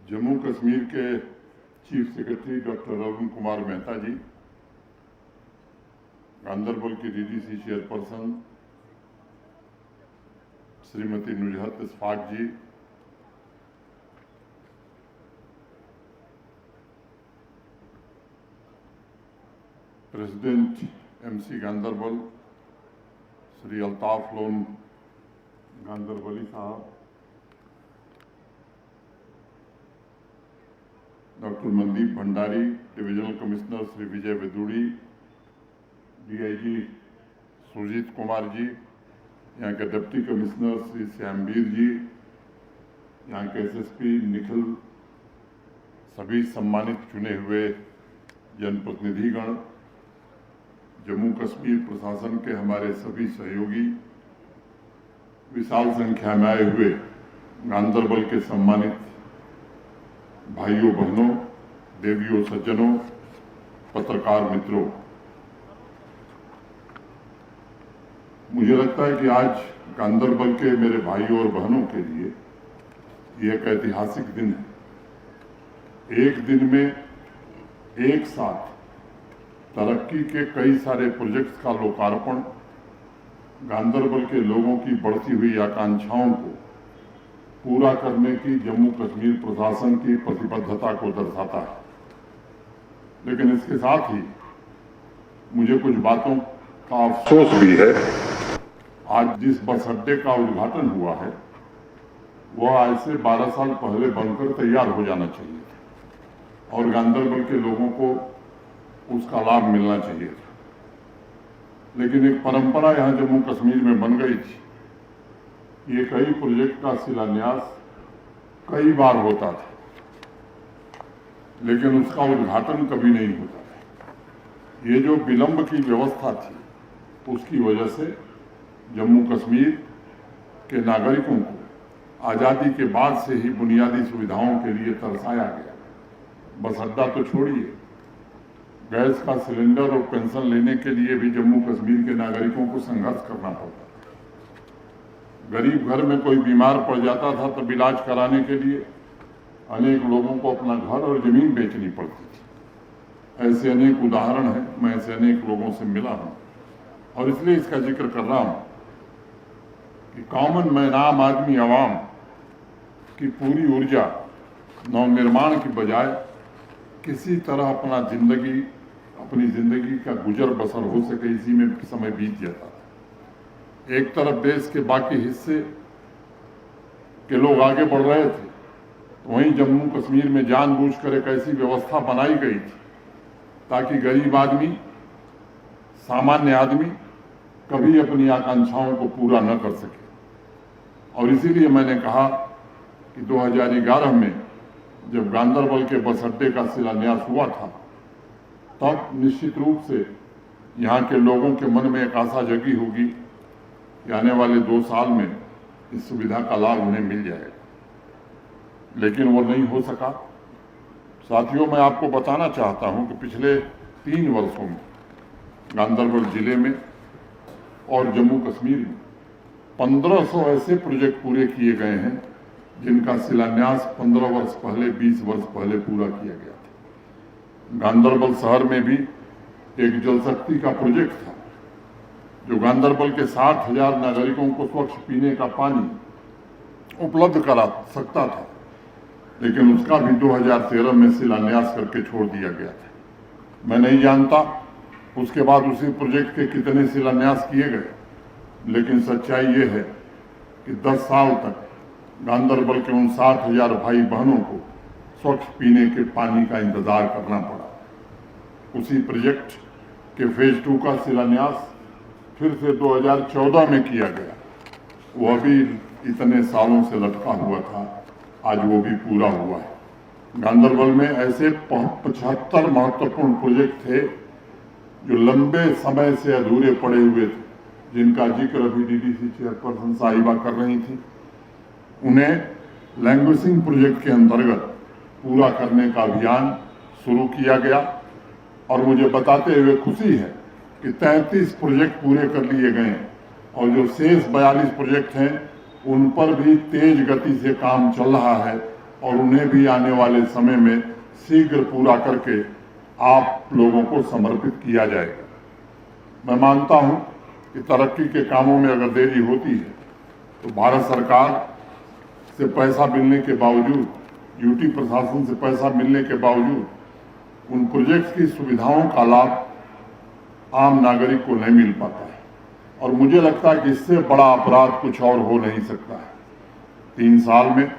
जम्मू कश्मीर के chief secretary doctor Arun Kumar Mehta ji, Ganderbal की DDC chairperson Shrimati Nuzhat Ishfaq ji, president MC Ganderbal Shri Altaf Lone Ganderbali sahab, doctor Mandeep Bhandari, divisional commissioner Shri Vijay वेदुड़ी, DIG Surjeet Kumar ji, यहाँ के डिप्टी कमिश्नर श्री श्यामवीर जी, यहाँ के एसएसपी निखिल, सभी सम्मानित चुने हुए जनप्रतिनिधिगण, जम्मू कश्मीर प्रशासन के हमारे सभी सहयोगी, विशाल संख्या में आए हुए गांदरबल के सम्मानित भाइयों बहनों, देवियों सज्जनों, पत्रकार मित्रों, मुझे लगता है कि आज गांदरबल के मेरे भाइयों और बहनों के लिए ये एक ऐतिहासिक दिन है। एक दिन में एक साथ तरक्की के कई सारे प्रोजेक्ट्स का लोकार्पण गांदरबल के लोगों की बढ़ती हुई आकांक्षाओं को पूरा करने की जम्मू कश्मीर प्रशासन की प्रतिबद्धता को दर्शाता है। लेकिन इसके साथ ही मुझे कुछ बातों का अफसोस भी है। आज जिस बस अड्डे का उद्घाटन हुआ है वह आज से 12 साल पहले बनकर तैयार हो जाना चाहिए था और गांदरबल के लोगों को उसका लाभ मिलना चाहिए था। लेकिन एक परंपरा यहाँ जम्मू कश्मीर में बन गई थी। ये कई प्रोजेक्ट का शिलान्यास कई बार होता था, लेकिन उसका उद्घाटन कभी नहीं होता था। ये जो विलंब की व्यवस्था थी, उसकी वजह से जम्मू कश्मीर के नागरिकों को आज़ादी के बाद से ही बुनियादी सुविधाओं के लिए तरसाया गया। बस अड्डा तो छोड़िए, गैस का सिलेंडर और पेंशन लेने के लिए भी जम्मू कश्मीर के नागरिकों को संघर्ष करना पड़ता। गरीब घर में कोई बीमार पड़ जाता था तब इलाज कराने के लिए अनेक लोगों को अपना घर और जमीन बेचनी पड़ती थी। ऐसे अनेक उदाहरण हैं, मैं ऐसे अनेक लोगों से मिला हूं और इसलिए इसका जिक्र कर रहा हूं कि कॉमन मैन, आम आदमी, आवाम की पूरी ऊर्जा नवनिर्माण की बजाय किसी तरह अपनी जिंदगी का गुजर बसर हो सके, इसी में समय बीत जाता था। एक तरफ देश के बाकी हिस्से के लोग आगे बढ़ रहे थे, तो वहीं जम्मू कश्मीर में जानबूझकर एक ऐसी व्यवस्था बनाई गई थी ताकि गरीब आदमी, सामान्य आदमी कभी अपनी आकांक्षाओं को पूरा न कर सके। और इसीलिए मैंने कहा कि 2011 में जब गांदरबल के बस अड्डे का शिलान्यास हुआ था, तब निश्चित रूप से यहाँ के लोगों के मन में एक आशा जगी होगी कि आने वाले 2 साल में इस सुविधा का लाभ उन्हें मिल जाएगा। लेकिन वो नहीं हो सका। साथियों, मैं आपको बताना चाहता हूं कि पिछले 3 वर्षों में गांदरबल जिले में और जम्मू कश्मीर में 1500 ऐसे प्रोजेक्ट पूरे किए गए हैं जिनका शिलान्यास 15 वर्ष पहले, 20 वर्ष पहले पूरा किया गया था। गांदरबल शहर में भी एक जल शक्ति का प्रोजेक्ट था जो गांदरबल के 60,000 नागरिकों को स्वच्छ पीने का पानी उपलब्ध करा सकता था, लेकिन उसका भी 2013 में शिलान्यास करके छोड़ दिया गया था। मैं नहीं जानता उसके बाद उसी प्रोजेक्ट के कितने शिलान्यास किए गए, लेकिन सच्चाई ये है कि 10 साल तक गांदरबल के उन 60,000 भाई बहनों को स्वच्छ पीने के पानी का इंतजार करना पड़ा। उसी प्रोजेक्ट के फेज 2 का शिलान्यास फिर से 2014 में किया गया। वह भी इतने सालों से लटका हुआ था, आज वो भी पूरा हुआ है। गांदरबल में ऐसे 75 महत्वपूर्ण प्रोजेक्ट थे जो लंबे समय से अधूरे पड़े हुए थे, जिनका जिक्र अभी डीडीसी चेयरपर्सन साहिबा कर रही थी। उन्हें लैंग्वेजिंग प्रोजेक्ट के अंतर्गत पूरा करने का अभियान शुरू किया गया और मुझे बताते हुए खुशी है कि 33 प्रोजेक्ट पूरे कर लिए गए हैं और जो शेष 42 प्रोजेक्ट हैं उन पर भी तेज गति से काम चल रहा है और उन्हें भी आने वाले समय में शीघ्र पूरा करके आप लोगों को समर्पित किया जाएगा। मैं मानता हूं कि तरक्की के कामों में अगर देरी होती है तो भारत सरकार से पैसा मिलने के बावजूद, यूटी प्रशासन से पैसा मिलने के बावजूद उन प्रोजेक्ट्स की सुविधाओं का लाभ आम नागरिक को नहीं मिल पाता है। और मुझे लगता है कि इससे बड़ा अपराध कुछ और हो नहीं सकता है। 3 साल में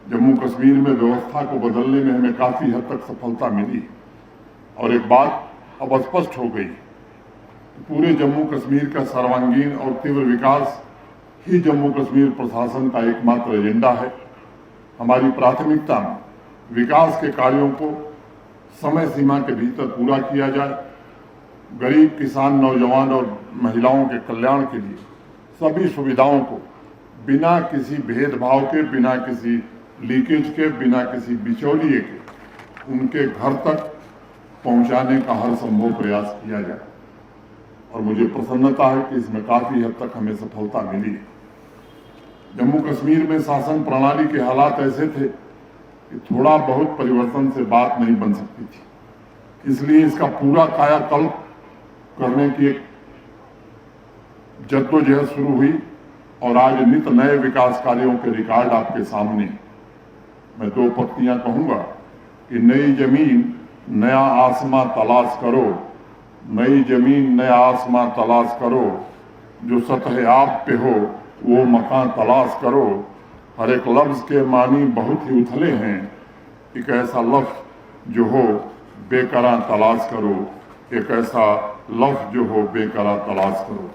जम्मू कश्मीर में व्यवस्था को बदलने में हमें काफ़ी हद तक सफलता मिली और एक बात अब स्पष्ट हो गई, पूरे जम्मू कश्मीर का सर्वांगीण और तीव्र विकास ही जम्मू कश्मीर प्रशासन का एकमात्र एजेंडा है। हमारी प्राथमिकता में विकास के कार्यों को समय सीमा के भीतर पूरा किया जाए, गरीब, किसान, नौजवान और महिलाओं के कल्याण के लिए सभी सुविधाओं को बिना किसी भेदभाव के, बिना किसी लीकेज के, बिना किसी बिचौलिए के उनके घर तक पहुंचाने का हर संभव प्रयास किया जाए। और मुझे प्रसन्नता है कि इसमें काफ़ी हद तक हमें सफलता मिली है। जम्मू कश्मीर में शासन प्रणाली के हालात ऐसे थे कि थोड़ा बहुत परिवर्तन से बात नहीं बन सकती थी, इसलिए इसका पूरा कायाकल्प करने की एक जद्दोजहद शुरू हुई और आज नित नए विकास कार्यों के रिकॉर्ड आपके सामने। मैं 2 पंक्तियां कहूंगा कि नई जमीन नया आसमां तलाश करो, नई जमीन नया आसमां तलाश करो, जो सतह आप पे हो वो मकान तलाश करो। हर एक लफ्ज़ के मानी बहुत ही उथले हैं, एक ऐसा लफ्ज़ जो हो बेकरार तलाश करो, एक ऐसा लफ्ज़ जो हो बेकरार तलाश करो।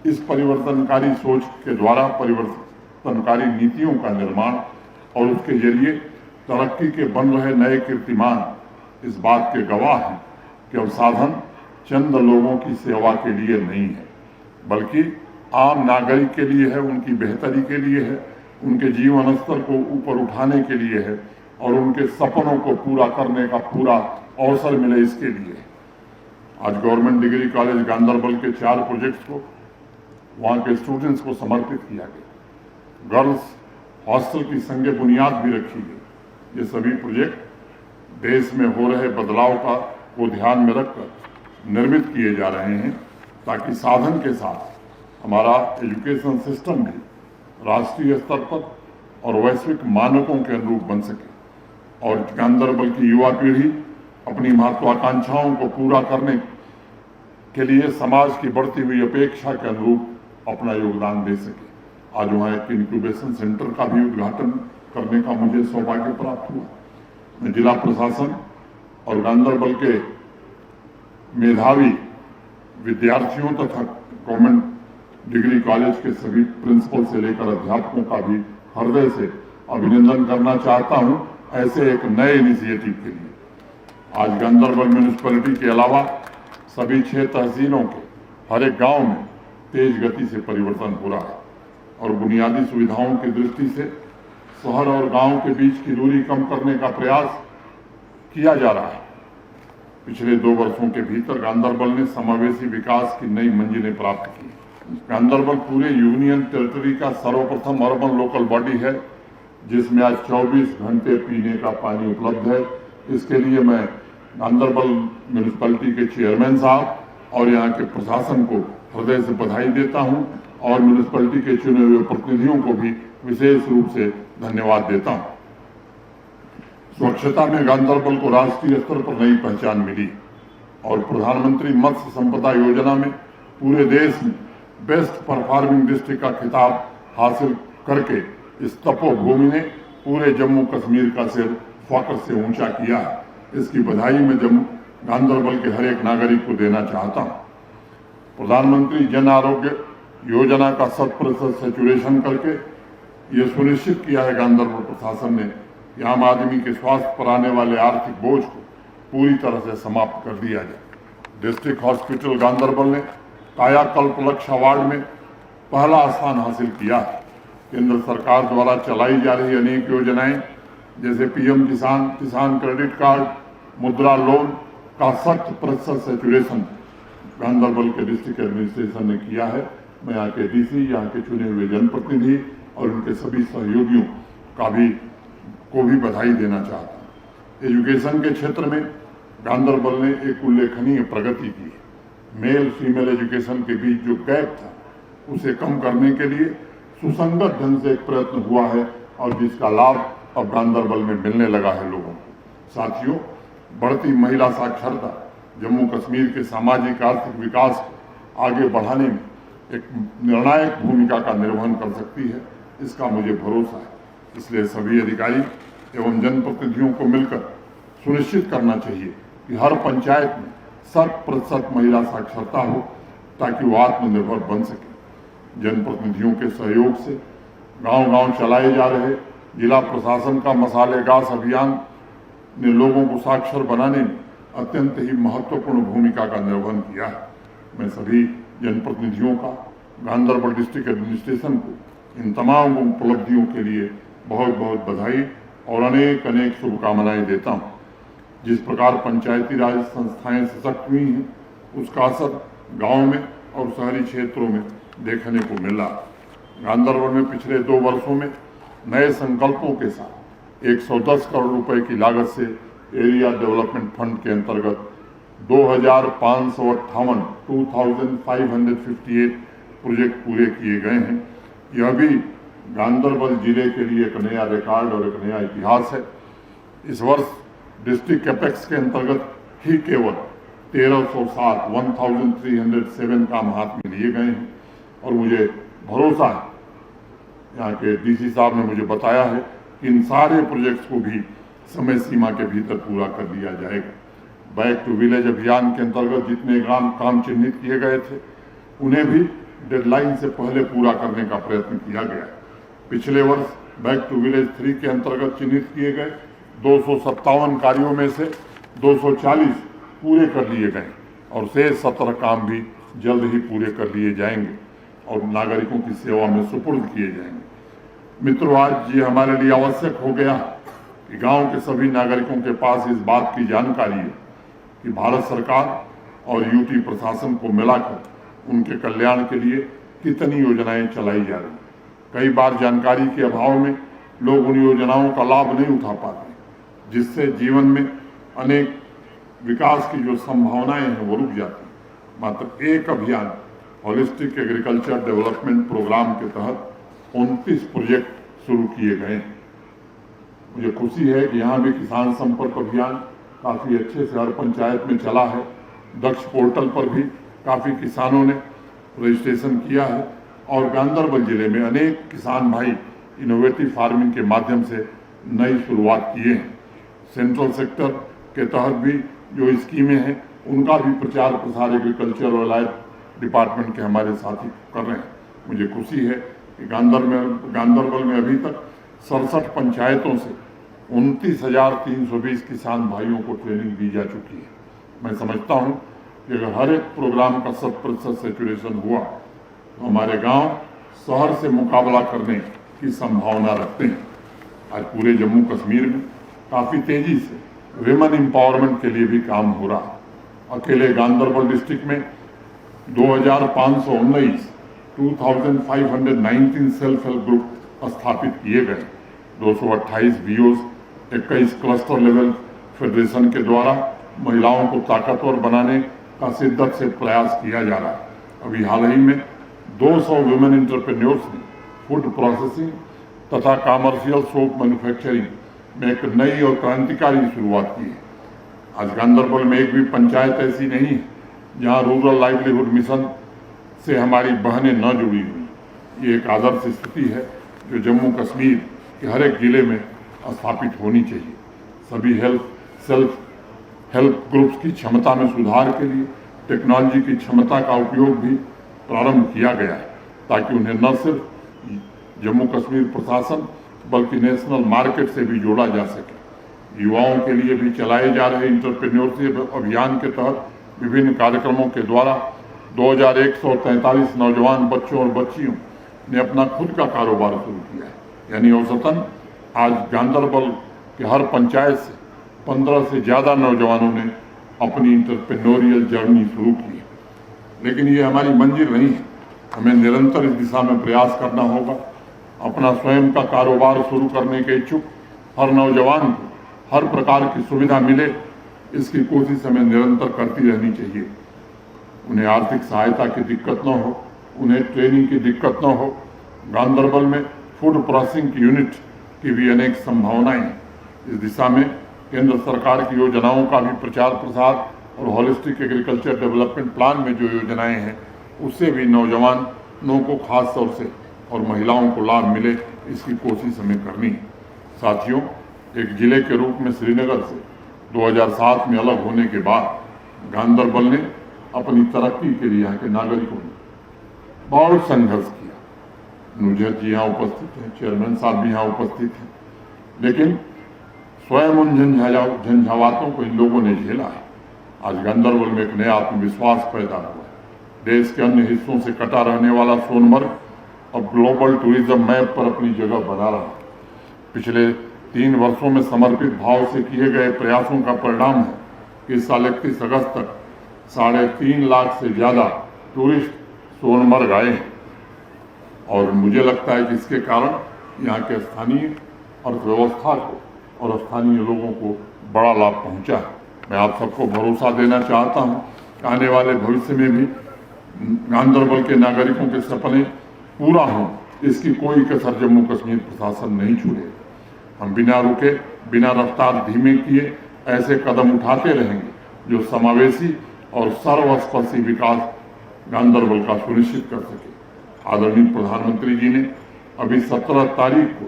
इस परिवर्तनकारी सोच के द्वारा परिवर्तनकारी नीतियों का निर्माण और उसके जरिए तरक्की के बन रहे नए कीर्तिमान इस बात के गवाह हैं कि अब साधन चंद लोगों की सेवा के लिए नहीं है, बल्कि आम नागरिक के लिए है, उनकी बेहतरी के लिए है, उनके जीवन स्तर को ऊपर उठाने के लिए है और उनके सपनों को पूरा करने का पूरा अवसर मिले इसके लिए। आज गवर्नमेंट डिग्री कॉलेज गांदरबल के 4 प्रोजेक्ट्स को वहाँ के स्टूडेंट्स को समर्पित किया गया। गर्ल्स हॉस्टल की संग बुनियाद भी रखी गई। ये सभी प्रोजेक्ट देश में हो रहे बदलाव को ध्यान में रखकर निर्मित किए जा रहे हैं ताकि साधन के साथ हमारा एजुकेशन सिस्टम भी राष्ट्रीय स्तर पर और वैश्विक मानकों के अनुरूप बन सके और गांदरबल की युवा पीढ़ी अपनी महत्वाकांक्षाओं को पूरा करने के लिए समाज की बढ़ती हुई अपेक्षा के अनुरूप अपना योगदान दे सके। आज वहाँ एक इंक्यूबेशन सेंटर का भी उद्घाटन करने का मुझे सौभाग्य प्राप्त हुआ। मैं जिला प्रशासन और गांदरबल के मेधावी विद्यार्थियों तथा गवर्नमेंट डिग्री कॉलेज के सभी प्रिंसिपल से लेकर अध्यापकों का भी हृदय से अभिनंदन करना चाहता हूं ऐसे एक नए इनिशिएटिव के लिए। आज गांदरबल म्यूनिसिपैलिटी के अलावा सभी 6 तहसीलों के हर एक गांव में तेज गति से परिवर्तन हो रहा है और बुनियादी सुविधाओं की दृष्टि से शहर और गांव के बीच की दूरी कम करने का प्रयास किया जा रहा है। पिछले 2 वर्षों के भीतर गांदरबल ने समावेशी विकास की नई मंजिलें प्राप्त की। गांदरबल पूरे यूनियन टेरिटरी का सर्वप्रथम अर्बन लोकल बॉडी है जिसमें आज 24 घंटे पीने का पानी उपलब्ध है। इसके लिए मैं गांदरबल म्यूनिसिपैलिटी के चेयरमैन साहब और यहाँ के प्रशासन को हृदय से बधाई देता हूँ और म्यूनिसिपैलिटी के चुने हुए प्रतिनिधियों को भी विशेष रूप से धन्यवाद देता हूँ। स्वच्छता में गांदरबल को राष्ट्रीय स्तर पर नई पहचान मिली और प्रधानमंत्री मत्स्य संपदा योजना में पूरे देश में बेस्ट परफॉर्मिंग डिस्ट्रिक्ट का खिताब हासिल करके इस तपोभूमि ने पूरे जम्मू कश्मीर का सिर फख्र से ऊंचा किया है। इसकी बधाई मैं गांदरबल के हर एक नागरिक को देना चाहता हूँ। प्रधानमंत्री जन आरोग्य योजना का 100% सैचुरेशन करके ये सुनिश्चित किया है गांदरबल प्रशासन ने कि आम आदमी के स्वास्थ्य पर आने वाले आर्थिक बोझ को पूरी तरह से समाप्त कर दिया जाए। डिस्ट्रिक्ट हॉस्पिटल गांदरबल ने कायाकल्प लक्ष्य अवार्ड में पहला स्थान हासिल किया है। केंद्र सरकार द्वारा चलाई जा रही अनेक योजनाएं जैसे पीएम किसान, किसान क्रेडिट कार्ड, मुद्रा लोन का 100% सैचुरेशन गांदरबल के डिस्ट्रिक्ट एडमिनिस्ट्रेशन ने किया है। मैं यहाँ के डीसी, यहाँ के चुने हुए जनप्रतिनिधि और उनके सभी सहयोगियों का भी को भी बधाई देना चाहता हूँ। एजुकेशन के क्षेत्र में गांधरबल ने एक उल्लेखनीय प्रगति की है। मेल फीमेल एजुकेशन के बीच जो गैप था उसे कम करने के लिए सुसंगत ढंग से एक प्रयत्न हुआ है और जिसका लाभ अब गांधरबल में मिलने लगा है लोगों को। साथियों, बढ़ती महिला साक्षरता जम्मू कश्मीर के सामाजिक आर्थिक विकास को आगे बढ़ाने में एक निर्णायक भूमिका का निर्वहन कर सकती है, इसका मुझे भरोसा है। इसलिए सभी अधिकारी एवं जनप्रतिनिधियों को मिलकर सुनिश्चित करना चाहिए कि हर पंचायत में 100% महिला साक्षरता हो ताकि वो आत्मनिर्भर बन सके। जनप्रतिनिधियों के सहयोग से गांव-गांव चलाए जा रहे जिला प्रशासन का मसालेगास अभियान ने लोगों को साक्षर बनाने में अत्यंत ही महत्वपूर्ण भूमिका का निर्वहन किया है। मैं सभी जनप्रतिनिधियों का, गांधरबल डिस्ट्रिक्ट एडमिनिस्ट्रेशन को इन तमाम उपलब्धियों के लिए बहुत बहुत बधाई और अनेक अनेक शुभकामनाएं देता हूं। जिस प्रकार पंचायती राज संस्थाएं सशक्त हुई हैं, उसका असर गांव में और शहरी क्षेत्रों में देखने को मिला। गांधरबल में पिछले 2 वर्षों में नए संकल्पों के साथ 110 करोड़ रुपए की लागत से एरिया डेवलपमेंट फंड के अंतर्गत 2558 प्रोजेक्ट पूरे किए गए हैं। यह भी गांधरबल जिले के लिए एक नया रिकॉर्ड और एक नया इतिहास है। इस वर्ष डिस्ट्रिक्ट कैपेक्स के अंतर्गत ही केवल 1307 काम हाथ में लिए गए हैं और मुझे भरोसा है, यहाँ के डीसी साहब ने मुझे बताया है कि इन सारे प्रोजेक्ट्स को भी समय सीमा के भीतर पूरा कर लिया जाएगा। बैक टू विलेज अभियान के अंतर्गत जितने काम चिन्हित किए गए थे उन्हें भी डेडलाइन से पहले पूरा करने का प्रयत्न किया गया है। पिछले वर्ष बैक टू विलेज 3 के अंतर्गत चिन्हित किए गए 257 कार्यों में से 240 पूरे कर लिए गए और शेष 17 काम भी जल्द ही पूरे कर लिए जाएंगे और नागरिकों की सेवा में सुपुर्द किए जाएंगे। मित्रों, आज ये हमारे लिए आवश्यक हो गया कि गांव के सभी नागरिकों के पास इस बात की जानकारी है कि भारत सरकार और यूटी प्रशासन को मिलाकर उनके कल्याण के लिए कितनी योजनाएं चलाई जा रही। कई बार जानकारी के अभाव में लोग उन योजनाओं का लाभ नहीं उठा पाते, जिससे जीवन में अनेक विकास की जो संभावनाएं हैं वो रुक जाती। मात्र एक अभियान होलिस्टिक एग्रीकल्चर डेवलपमेंट प्रोग्राम के तहत 29 प्रोजेक्ट शुरू किए गए हैं। मुझे खुशी है कि यहाँ भी किसान संपर्क अभियान काफ़ी अच्छे से हर पंचायत में चला है। दक्ष पोर्टल पर भी काफ़ी किसानों ने रजिस्ट्रेशन किया है और गांधरबल जिले में अनेक किसान भाई इनोवेटिव फार्मिंग के माध्यम से नई शुरुआत किए हैं। सेंट्रल सेक्टर के तहत भी जो स्कीमें हैं उनका भी प्रचार प्रसार एग्रीकल्चर और लाइफ डिपार्टमेंट के हमारे साथी कर रहे हैं। मुझे खुशी है कि गांधरबल में अभी तक 67 पंचायतों से 29,320 किसान भाइयों को ट्रेनिंग दी जा चुकी है। मैं समझता हूँ कि अगर हर एक प्रोग्राम का 100% सेचुरेशन हुआ तो हमारे गांव शहर से मुकाबला करने की संभावना रखते हैं। आज पूरे जम्मू कश्मीर में काफ़ी तेजी से विमेन एम्पावरमेंट के लिए भी काम हो रहा है। अकेले गांधरबल डिस्ट्रिक्ट में 2519 सेल्फ हेल्प ग्रुप स्थापित किए गए। 228 वीओज, 21 क्लस्टर लेवल फेडरेशन के द्वारा महिलाओं को ताकतवर बनाने का शिद्दत से प्रयास किया जा रहा है। अभी हाल ही में 200 वुमेन एंटरप्रेन्योर्स ने फूड प्रोसेसिंग तथा कमर्शियल सोप मैन्युफैक्चरिंग में एक नई और क्रांतिकारी शुरुआत की है। आज गांधरबल में एक भी पंचायत ऐसी नहीं है जहां रूरल लाइवलीहुड मिशन से हमारी बहनें न जुड़ी हुई। ये एक आदर्श स्थिति है जो जम्मू कश्मीर के हर एक जिले में स्थापित होनी चाहिए। सभी सेल्फ हेल्प ग्रुप्स की क्षमता में सुधार के लिए टेक्नोलॉजी की क्षमता का उपयोग भी प्रारंभ किया गया है ताकि उन्हें न सिर्फ जम्मू कश्मीर प्रशासन बल्कि नेशनल मार्केट से भी जोड़ा जा सके। युवाओं के लिए भी चलाए जा रहे एंटरप्रेन्योरशिप अभियान के तहत विभिन्न कार्यक्रमों के द्वारा 2143 नौजवान बच्चों और बच्चियों ने अपना खुद का कारोबार शुरू किया है। यानी औसतन आज गांधरबल के हर पंचायत से 15 से ज़्यादा नौजवानों ने अपनी एंटरप्रेन्योरियल जर्नी शुरू की है। लेकिन ये हमारी मंजिल नहीं है, हमें निरंतर इस दिशा में प्रयास करना होगा। अपना स्वयं का कारोबार शुरू करने के इच्छुक हर नौजवान को हर प्रकार की सुविधा मिले, इसकी कोशिश हमें निरंतर करती रहनी चाहिए। उन्हें आर्थिक सहायता की दिक्कत न हो, उन्हें ट्रेनिंग की दिक्कत न हो। गांदरबल में फूड प्रोसेसिंग यूनिट की भी अनेक संभावनाएं हैं। इस दिशा में केंद्र सरकार की योजनाओं का भी प्रचार प्रसार और होलिस्टिक एग्रीकल्चर डेवलपमेंट प्लान में जो योजनाएं हैं उससे भी नौजवानों को खास तौर से और महिलाओं को लाभ मिले, इसकी कोशिश हमें करनी है। साथियों, एक जिले के रूप में श्रीनगर से 2007 में अलग होने के बाद गांदरबल ने अपनी तरक्की के लिए यहाँ के नागरिकों ने बहुत संघर्ष किया। नुजहत जी यहाँ उपस्थित हैं, चेयरमैन साहब भी यहाँ उपस्थित हैं, लेकिन स्वयं उन झंझावातों को इन लोगों ने झेला है। आज गांदरबल में एक नया आत्मविश्वास पैदा हुआ है। देश के अन्य हिस्सों से कटा रहने वाला सोनमर्ग अब ग्लोबल टूरिज्म मैप पर अपनी जगह बना रहा है। पिछले 3 वर्षों में समर्पित भाव से किए गए प्रयासों का परिणाम है कि इस साल 31 अगस्त तक 3.5 लाख से ज़्यादा टूरिस्ट सोनमर्ग आए हैं और मुझे लगता है कि इसके कारण यहाँ के स्थानीय अर्थव्यवस्था को और स्थानीय लोगों को बड़ा लाभ पहुँचा है। मैं आप सबको भरोसा देना चाहता हूँ कि आने वाले भविष्य में भी गांदरबल के नागरिकों के सपने पूरा हों, इसकी कोई कसर जम्मू कश्मीर प्रशासन नहीं छोड़ेगा। हम बिना रुके, बिना रफ्तार धीमे किए ऐसे कदम उठाते रहेंगे जो समावेशी और सर्वस्पर्शी विकास गांदरबल का सुनिश्चित कर सके। आदरणीय प्रधानमंत्री जी ने अभी 17 तारीख को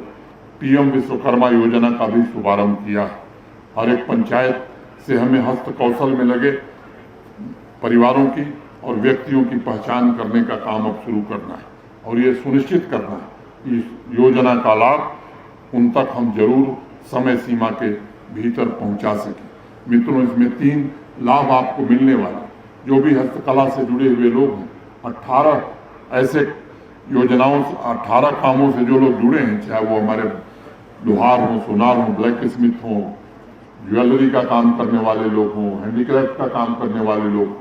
पीएम विश्वकर्मा योजना का भी शुभारंभ किया है। हर एक पंचायत से हमें हस्त कौशल में लगे परिवारों की और व्यक्तियों की पहचान करने का काम अब शुरू करना है और ये सुनिश्चित करना है कि इस योजना का लाभ उन तक हम जरूर समय सीमा के भीतर पहुंचा सकें। मित्रों, इसमें 3 लाभ आपको मिलने वाले। जो भी हस्तकला से जुड़े हुए लोग हैं, 18 ऐसे योजनाओं से 18 कामों से जो लोग जुड़े हैं, चाहे वो हमारे लोहार हों, सोनार हों, ब्लैक स्मिथ हों, ज्वेलरी का काम करने वाले लोग हों, हैंडीक्राफ्ट का काम करने वाले लोग,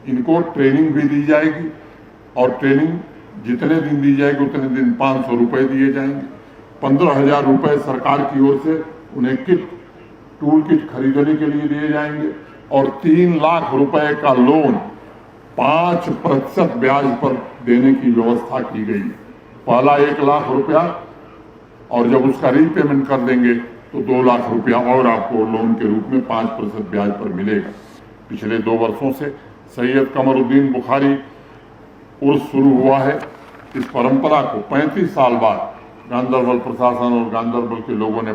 इनको ट्रेनिंग भी दी जाएगी और ट्रेनिंग जितने दिन दी जाएगी उतने दिन 500 रुपये दिए जाएंगे। 15,000 रुपये सरकार की ओर से उन्हें टूल किट खरीदने के लिए दिए जाएंगे और 3 लाख रुपए का लोन 5% ब्याज पर देने की व्यवस्था की गई है। पहला 1 लाख रुपया और जब उसका रीपेमेंट कर देंगे तो 2 लाख रुपया और आपको लोन के रूप में 5% ब्याज पर मिलेगा। पिछले 2 वर्षों से सैयद कमरुद्दीन बुखारी उर्स शुरू हुआ है। इस परंपरा को 35 साल बाद गांदरबल प्रशासन और गांदरबल के लोगों ने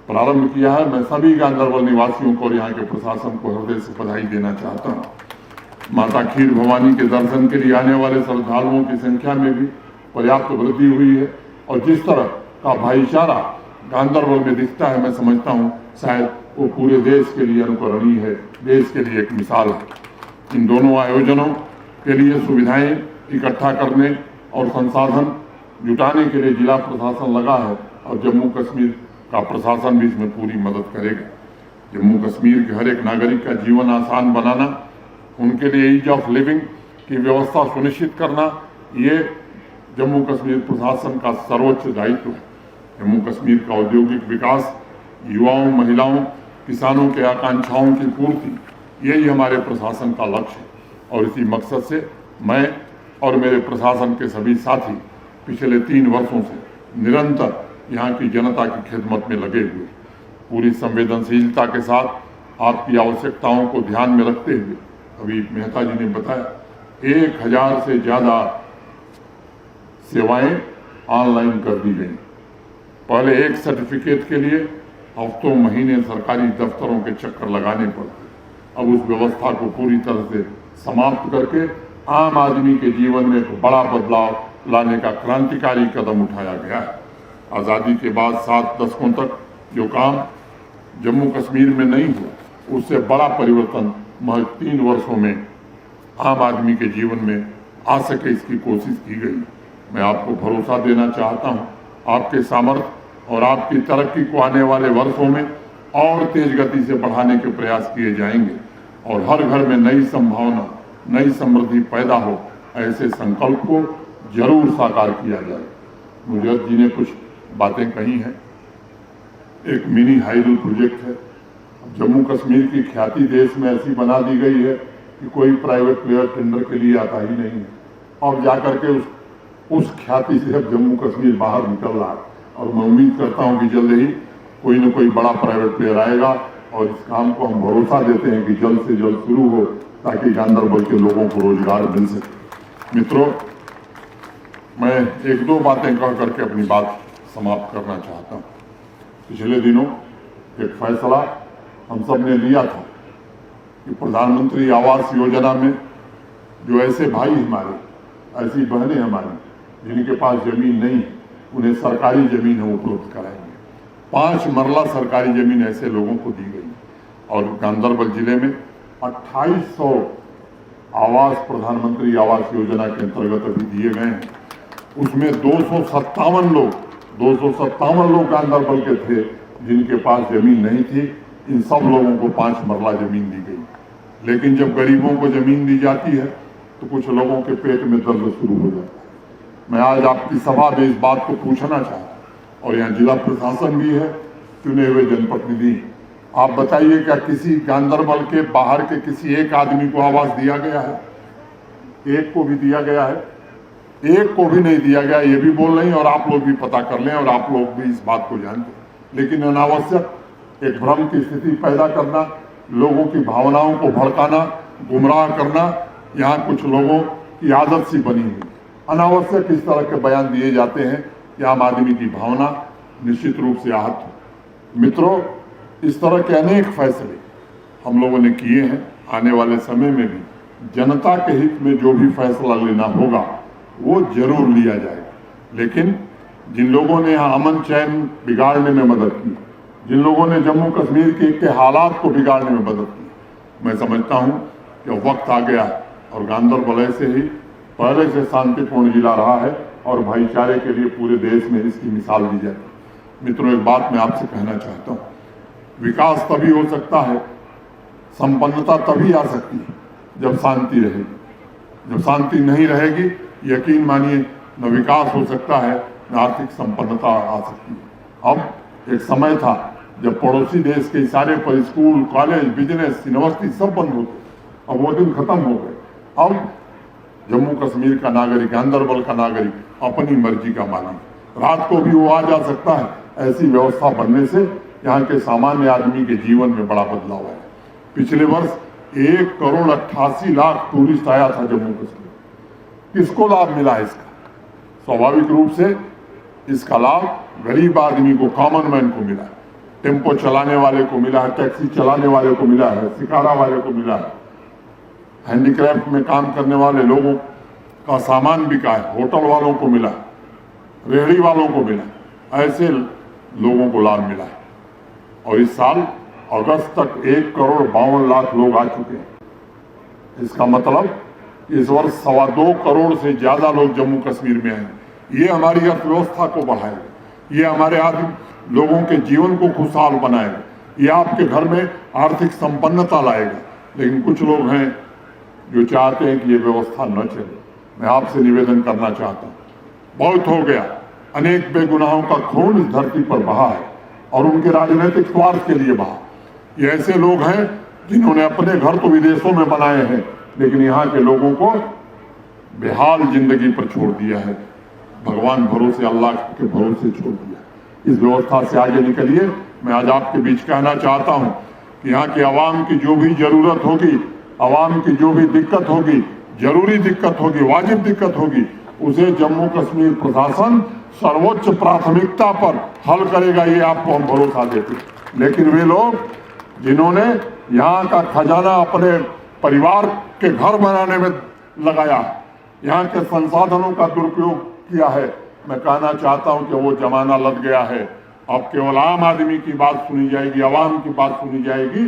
प्रारंभ किया है। मैं सभी गांदरबल निवासियों को और यहाँ के प्रशासन को हृदय से बधाई देना चाहता हूँ। माता खीर भवानी के दर्शन के लिए आने वाले श्रद्धालुओं की संख्या में भी पर्याप्त वृद्धि हुई है और जिस तरह का भाईचारा गांदरबल में दिखता है, मैं समझता हूँ शायद वो पूरे देश के लिए अनुकरणीय है, देश के लिए एक मिसाल है। इन दोनों आयोजनों के लिए सुविधाएं इकट्ठा करने और संसाधन जुटाने के लिए जिला प्रशासन लगा है और जम्मू कश्मीर का प्रशासन भी इसमें पूरी मदद करेगा। जम्मू कश्मीर के हर एक नागरिक का जीवन आसान बनाना, उनके लिए ईज ऑफ लिविंग की व्यवस्था सुनिश्चित करना, ये जम्मू कश्मीर प्रशासन का सर्वोच्च दायित्व है। जम्मू कश्मीर का औद्योगिक विकास, युवाओं, महिलाओं, किसानों के आकांक्षाओं की पूर्ति, यही हमारे प्रशासन का लक्ष्य है और इसी मकसद से मैं और मेरे प्रशासन के सभी साथी पिछले 3 वर्षों से निरंतर यहाँ की जनता की खिदमत में लगे हुए, पूरी संवेदनशीलता के साथ आपकी आवश्यकताओं को ध्यान में रखते हुए, अभी मेहता जी ने बताया 1000 से ज़्यादा सेवाएं ऑनलाइन कर दी गई। पहले एक सर्टिफिकेट के लिए हफ्तों महीने सरकारी दफ्तरों के चक्कर लगाने पड़ते, अब उस व्यवस्था को पूरी तरह से समाप्त करके आम आदमी के जीवन में एक बड़ा बदलाव लाने का क्रांतिकारी कदम उठाया गया है। आज़ादी के बाद 7 दशकों तक जो काम जम्मू कश्मीर में नहीं हुआ, उससे बड़ा परिवर्तन महज 3 वर्षों में आम आदमी के जीवन में आ सके, इसकी कोशिश की गई। मैं आपको भरोसा देना चाहता हूँ, आपके सामर्थ्य और आपकी तरक्की को आने वाले वर्षों में और तेज गति से बढ़ाने के प्रयास किए जाएंगे और हर घर में नई संभावना, नई समृद्धि पैदा हो, ऐसे संकल्प को जरूर साकार किया जाए। नुजहत जी ने कुछ बातें कही हैं, एक मिनी हाइडल प्रोजेक्ट है। जम्मू कश्मीर की ख्याति देश में ऐसी बना दी गई है कि कोई प्राइवेट प्लेयर टेंडर के लिए आता ही नहीं है। और जाकर के उस ख्याति से अब जम्मू कश्मीर बाहर निकल रहा है। और मैं उम्मीद करता हूं कि जल्द ही कोई न कोई बड़ा प्राइवेट प्लेयर आएगा और इस काम को हम भरोसा देते हैं कि जल्द से जल्द शुरू हो, ताकि गांधरबल के लोगों को रोजगार मिल सके। मित्रों, मैं एक दो बातें कह करके अपनी बात समाप्त करना चाहता हूँ। पिछले दिनों एक फैसला हम सब ने लिया था कि प्रधानमंत्री आवास योजना में जो ऐसे भाई हमारे, ऐसी बहनें हमारी जिनके पास जमीन नहीं है, उन्हें सरकारी जमीन हम उपलब्ध कराएंगे। 5 मरला सरकारी जमीन ऐसे लोगों को दी गई और गांधरबल जिले में 2800 आवास प्रधानमंत्री आवास योजना के अंतर्गत अभी दिए गए हैं। उसमें 257 लोग गांधरबल के थे जिनके पास जमीन नहीं थी। इन सब लोगों को 5 मरला जमीन दी गई। लेकिन जब गरीबों को जमीन दी जाती है तो कुछ लोगों के पेट में दर्द शुरू हो जाता है। मैं आज आपकी सभा में इस बात को पूछना चाहता हूं, और यहाँ जिला प्रशासन भी है, चुने हुए जनप्रतिनिधि, आप बताइए क्या किसी गांधरबल के बाहर के किसी एक आदमी को आवास दिया गया है? एक को भी दिया गया है? एक को भी नहीं दिया गया, ये भी बोल रही, और आप लोग भी पता कर लें और आप लोग भी इस बात को जानते हैं। लेकिन अनावश्यक एक भ्रम की स्थिति पैदा करना, लोगों की भावनाओं को भड़काना, गुमराह करना, यहाँ कुछ लोगों की आदत सी बनी हुई। अनावश्यक इस तरह के बयान दिए जाते हैं कि आम आदमी की भावना निश्चित रूप से आहत हो। मित्रों, इस तरह के अनेक फैसले हम लोगों ने किए हैं। आने वाले समय में भी जनता के हित में जो भी फैसला लेना होगा वो जरूर लिया जाएगा। लेकिन जिन लोगों ने यहाँ अमन चैन बिगाड़ने में मदद की, जिन लोगों ने जम्मू कश्मीर के हालात को बिगाड़ने में मदद की, मैं समझता हूँ कि वक्त आ गया और गांधरबल ऐसे ही पहले से शांतिपूर्ण जिला रहा है और भाईचारे के लिए पूरे देश में इसकी मिसाल दी जाए। मित्रों, एक बात मैं आपसे कहना चाहता हूँ, विकास तभी हो सकता है, संपन्नता तभी आ सकती है जब शांति रहेगी। जब शांति नहीं रहेगी, यकीन मानिए न विकास हो सकता है न आर्थिक संपन्नता आ सकती है। अब एक समय था जब पड़ोसी देश के सारे पर स्कूल, कॉलेज, बिजनेस, यूनिवर्सिटी सब बंद होते, अब वो दिन खत्म हो गए। अब जम्मू कश्मीर का नागरिक, गांधरबल का नागरिक अपनी मर्जी का मालिक, रात को भी वो आ जा सकता है। ऐसी व्यवस्था बनने से यहाँ के सामान्य आदमी के जीवन में बड़ा बदलाव आया। पिछले वर्ष 1,88,00,000 टूरिस्ट आया था जम्मू कश्मीर। किसको लाभ मिला इसका? स्वाभाविक रूप से इसका लाभ गरीब आदमी को, कॉमन मैन को मिला है। टेम्पो चलाने वाले को मिला है, टैक्सी चलाने वाले को मिला है, शिकारा वाले को मिला है, हैंडीक्राफ्ट में काम करने वाले लोगों का सामान बिका है, होटल वालों को मिला, रेहड़ी वालों को मिला, ऐसे लोगों को लाभ मिला है। और इस साल अगस्त तक 1,52,00,000 लोग आ चुके हैं। इसका मतलब इस वर्ष 2.25 करोड़ से ज्यादा लोग जम्मू कश्मीर में आए। ये हमारी अर्थव्यवस्था को बढ़ाएगा, ये हमारे लोगों के जीवन को खुशहाल बनाएगा, ये आपके घर में आर्थिक संपन्नता लाएगा। लेकिन कुछ लोग हैं जो चाहते हैं कि ये व्यवस्था न चले। मैं आपसे निवेदन करना चाहता हूँ, बहुत हो गया, अनेक बेगुनाहों का खून इस धरती पर बहा है और उनके राजनीतिक स्वार्थ के लिए बहा। ये ऐसे लोग हैं जिन्होंने अपने घर तो विदेशों में बनाए हैं, लेकिन यहाँ के लोगों को बेहाल जिंदगी पर छोड़ दिया है, भगवान भरोसे, अल्लाह के भरोसे छोड़ दिया। इस व्यवस्था से आगे निकलिए। मैं आज आपके बीच कहना चाहता हूँ कि यहाँ की आवाम की जो भी जरूरत होगी, आवाम की जो भी दिक्कत होगी, जरूरी दिक्कत होगी, वाजिब दिक्कत होगी, उसे जम्मू कश्मीर प्रशासन सर्वोच्च प्राथमिकता पर हल करेगा, ये आपको हम भरोसा देते हैं। लेकिन वे लोग जिन्होंने यहाँ का खजाना अपने परिवार के घर बनाने में लगाया, यहाँ के संसाधनों का दुरुपयोग किया है, मैं कहना चाहता हूँ कि वो जमाना लग गया है। अब केवल आम आदमी की बात सुनी जाएगी, आवाम की बात सुनी जाएगी,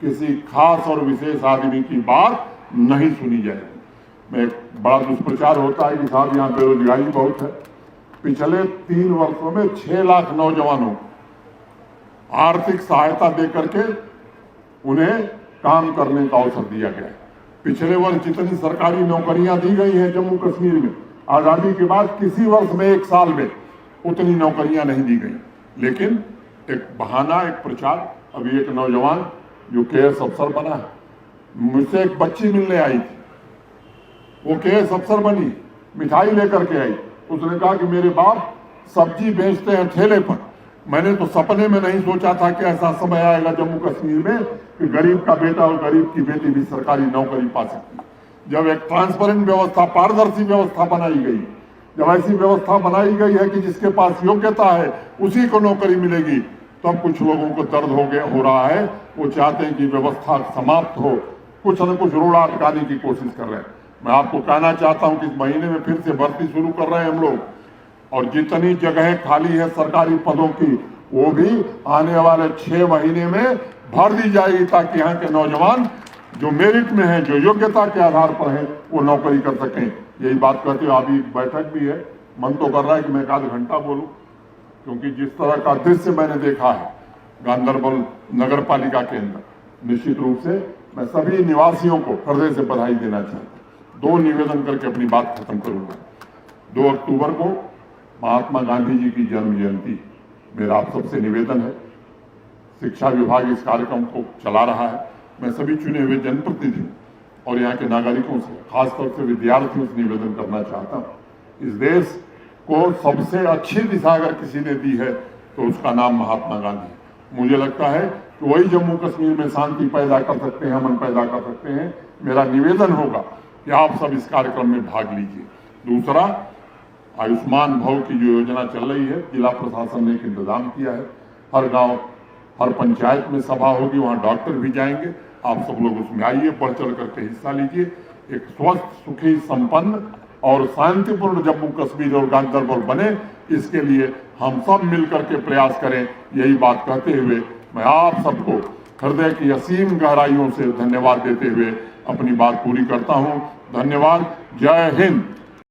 किसी खास और विशेष आदमी की बात नहीं सुनी जाएगी। मैं बड़ा दुष्प्रचार होता है कि साहब यहाँ बेरोजगारी बहुत है। पिछले 3 वर्षों में 6 लाख नौजवानों को आर्थिक सहायता देकर के उन्हें काम करने का अवसर दिया गया है। पिछले वर्ष जितनी सरकारी नौकरियां दी गई हैं जम्मू कश्मीर में, आजादी के बाद किसी वर्ष में, एक साल में उतनी नौकरियां नहीं दी गई। लेकिन एक बहाना, एक प्रचार। अभी एक नौजवान जो केएस अफसर बना है, मुझसे एक बच्ची मिलने आई थी, वो केएस अफसर बनी, मिठाई लेकर के आई। उसने कहा कि मेरे बाप सब्जी बेचते हैं ठेले पर। मैंने तो सपने में नहीं सोचा था कि ऐसा समय आएगा जम्मू कश्मीर में कि गरीब का बेटा और गरीब की बेटी भी सरकारी नौकरी पा सकती है। जब एक ट्रांसपेरेंट व्यवस्था, पारदर्शी व्यवस्था बनाई गई, जब ऐसी व्यवस्था बनाई गई है कि जिसके पास योग्यता है उसी को नौकरी मिलेगी, तब कुछ लोगों को दर्द हो रहा है। वो चाहते हैं कि व्यवस्था समाप्त हो, कुछ न कुछ रोड़ा अटकाने की कोशिश कर रहे हैं। मैं आपको कहना चाहता हूं कि इस महीने में फिर से भर्ती शुरू कर रहे हैं हम लोग, और जितनी जगह खाली है सरकारी पदों की, वो भी आने वाले 6 महीने में भर दी जाएगी, ताकि यहाँ के नौजवान जो मेरिट में है, जो योग्यता के आधार पर है, वो नौकरी कर सकें। यही बात कहते हो। अभी बैठक भी है, मन तो कर रहा है कि मैं 1 घंटा बोलूं, क्योंकि जिस तरह का दृश्य मैंने देखा है गांधरबल नगर पालिका के अंदर, निश्चित रूप से मैं सभी निवासियों को हृदय से बधाई देना चाहता हूँ। 2 निवेदन करके अपनी बात खत्म करूंगा। 2 अक्टूबर को महात्मा गांधी जी की जन्म जयंती। मेरा आप सबसे निवेदन है, शिक्षा विभाग इस कार्यक्रम को चला रहा है। मैं सभी चुने हुए जनप्रतिनिधियों और यहाँ के नागरिकों से, खासतौर से विद्यार्थियों से निवेदन करना चाहता हूँ, इस देश को सबसे अच्छी दिशा अगर किसी ने दी है तो उसका नाम महात्मा गांधी है। मुझे लगता है कि वही जम्मू कश्मीर में शांति पैदा कर सकते हैं, अमन पैदा कर सकते हैं। मेरा निवेदन होगा कि आप सब इस कार्यक्रम में भाग लीजिए। दूसरा, आयुष्मान भव की जो योजना चल रही है, जिला प्रशासन ने एक इंतजाम किया है। हर गांव, हर पंचायत में सभा होगी, वहां डॉक्टर भी जाएंगे। आप सब लोग उसमें आइए, बढ़ चढ़ करके हिस्सा लीजिए। एक स्वस्थ, सुखी, संपन्न और शांतिपूर्ण जम्मू कश्मीर और गांधरबल बने, इसके लिए हम सब मिलकर के प्रयास करें। यही बात कहते हुए मैं आप सबको हृदय की असीम गहराइयों से धन्यवाद देते हुए अपनी बात पूरी करता हूं। धन्यवाद। जय हिंद।